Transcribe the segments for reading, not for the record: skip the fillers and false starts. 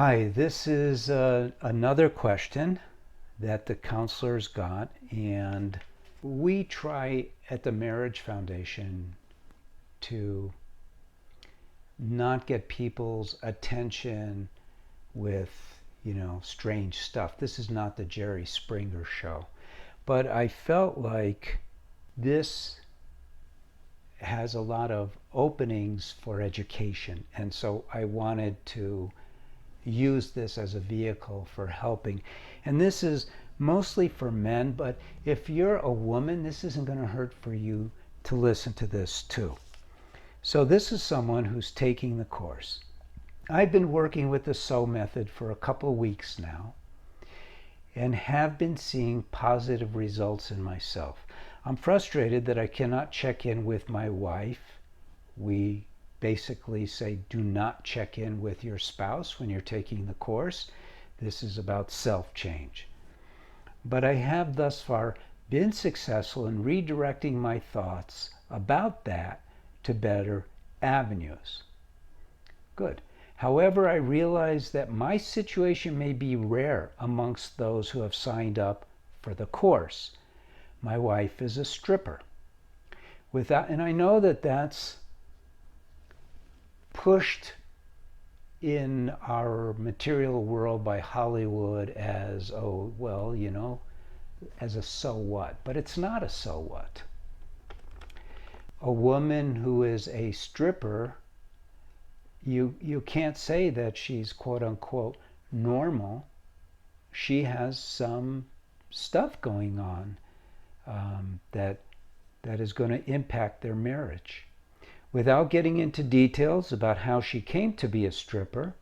Hi, this is another question that the counselors got, and we try at the Marriage Foundation to not get people's attention with, strange stuff. This is not the Jerry Springer show. But I felt like this has a lot of openings for education, and so I wanted to use this as a vehicle for helping. And this is mostly for men, but if you're a woman, this isn't going to hurt for you to listen to this too. So this is someone who's taking the course. I've been working with the SO method for a couple of weeks now and have been seeing positive results in myself. I'm frustrated that I cannot check in with my wife. We basically say, do not check in with your spouse when you're taking the course. This is about self-change. But I have thus far been successful in redirecting my thoughts about that to better avenues. Good. However, I realize that my situation may be rare amongst those who have signed up for the course. My wife is a stripper. And I know that that's pushed in our material world by Hollywood as, oh, well, as a so what. But it's not a so what. A woman who is a stripper, you can't say that she's quote unquote normal. She has some stuff going on that is going to impact their marriage. Without getting into details about how she came to be a stripper,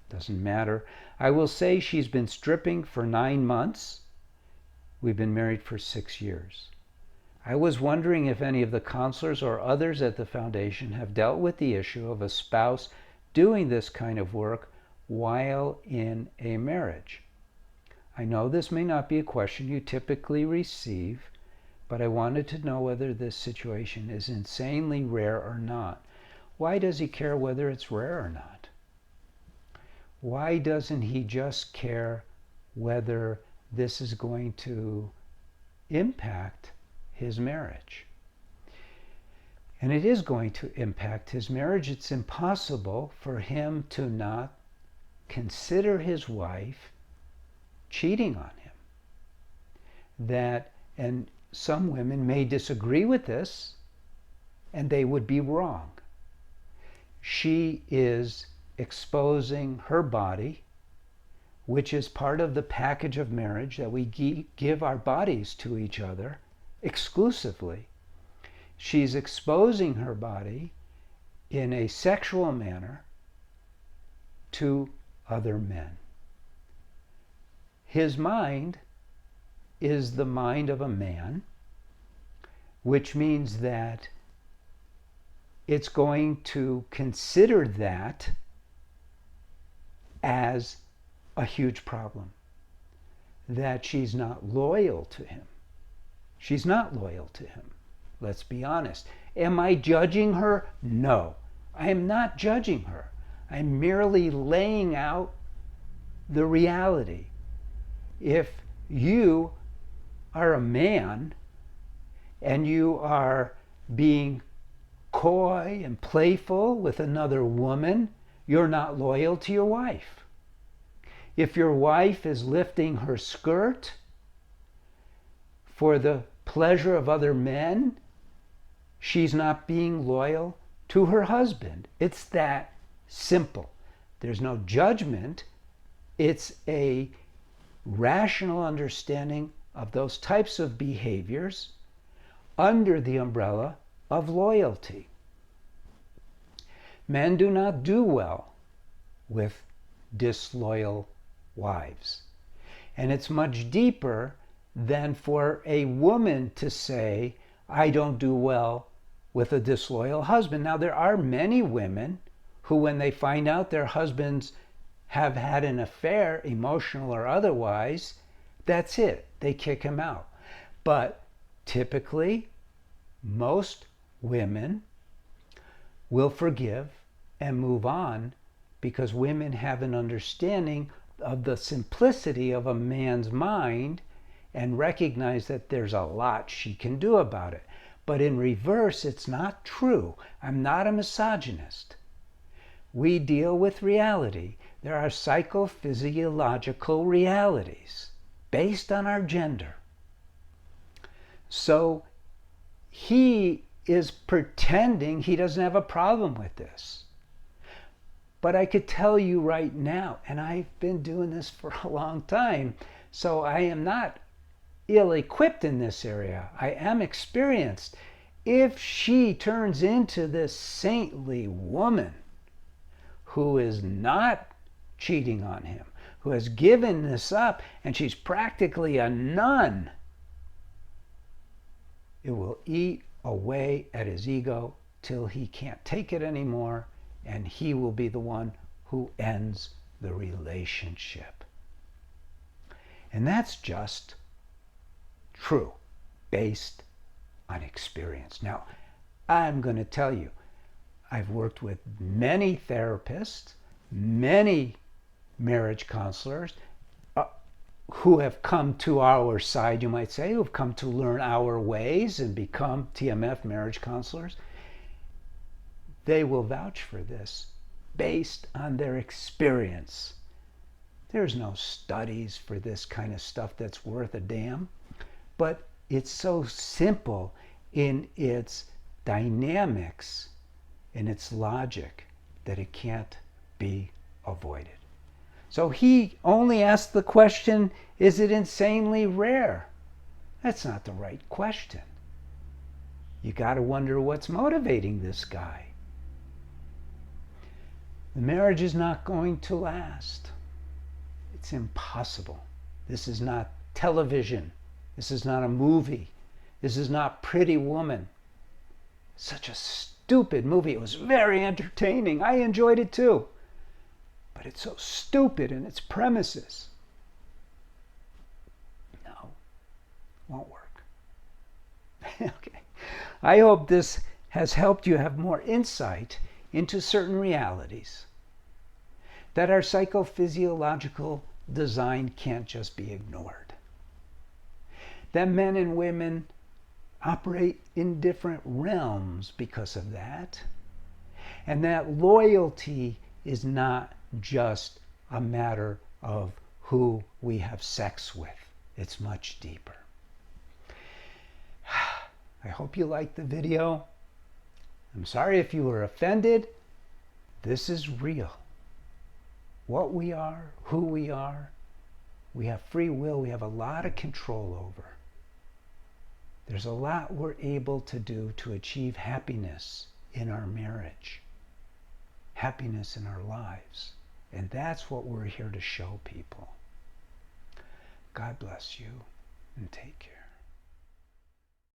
doesn't matter, I will say she's been stripping for 9 months. We've been married for 6 years. I was wondering if any of the counselors or others at the foundation have dealt with the issue of a spouse doing this kind of work while in a marriage. I know this may not be a question you typically receive, but I wanted to know whether this situation is insanely rare or not. Why does he care whether it's rare or not? Why doesn't he just care whether this is going to impact his marriage? And it is going to impact his marriage. It's impossible for him to not consider his wife cheating on him. And some women may disagree with this, and they would be wrong. She is exposing her body, which is part of the package of marriage that we give our bodies to each other exclusively. She's exposing her body in a sexual manner to other men. His mind is the mind of a man, which means that it's going to consider that as a huge problem, that she's not loyal to him. She's not loyal to him. Let's be honest. Am I judging her? No, I am not judging her. I'm merely laying out the reality. If you are a man and you are being coy and playful with another woman, you're not loyal to your wife. If your wife is lifting her skirt for the pleasure of other men, she's not being loyal to her husband. It's that simple. There's no judgment. It's a rational understanding of those types of behaviors under the umbrella of loyalty. Men do not do well with disloyal wives. And it's much deeper than for a woman to say, I don't do well with a disloyal husband. Now, there are many women who, when they find out their husbands have had an affair, emotional or otherwise, that's it. They kick him out. But typically, most women will forgive and move on because women have an understanding of the simplicity of a man's mind and recognize that there's a lot she can do about it. But in reverse, it's not true. I'm not a misogynist. We deal with reality. There are psychophysiological realities based on our gender. So he is pretending he doesn't have a problem with this. But I could tell you right now, and I've been doing this for a long time, so I am not ill-equipped in this area. I am experienced. If she turns into this saintly woman who is not cheating on him, who has given this up, and she's practically a nun, it will eat away at his ego till he can't take it anymore, and he will be the one who ends the relationship. And that's just true, based on experience. Now, I'm going to tell you, I've worked with many therapists, many marriage counselors who have come to our side, you might say, who have come to learn our ways and become TMF marriage counselors. They will vouch for this based on their experience. There's no studies for this kind of stuff that's worth a damn, but it's so simple in its dynamics, in its logic, that it can't be avoided. So he only asked the question, is it insanely rare? That's not the right question. You got to wonder what's motivating this guy. The marriage is not going to last. It's impossible. This is not television. This is not a movie. This is not Pretty Woman. Such a stupid movie. It was very entertaining. I enjoyed it too. But it's so stupid in its premises. No, won't work. Okay. I hope this has helped you have more insight into certain realities that our psychophysiological design can't just be ignored. That men and women operate in different realms because of that. And that loyalty is not just a matter of who we have sex with. It's much deeper. I hope you liked the video. I'm sorry if you were offended. This is real. What we are, who we have free will, we have a lot of control over. There's a lot we're able to do to achieve happiness in our marriage, happiness in our lives. And that's what we're here to show people. God bless you, and take care.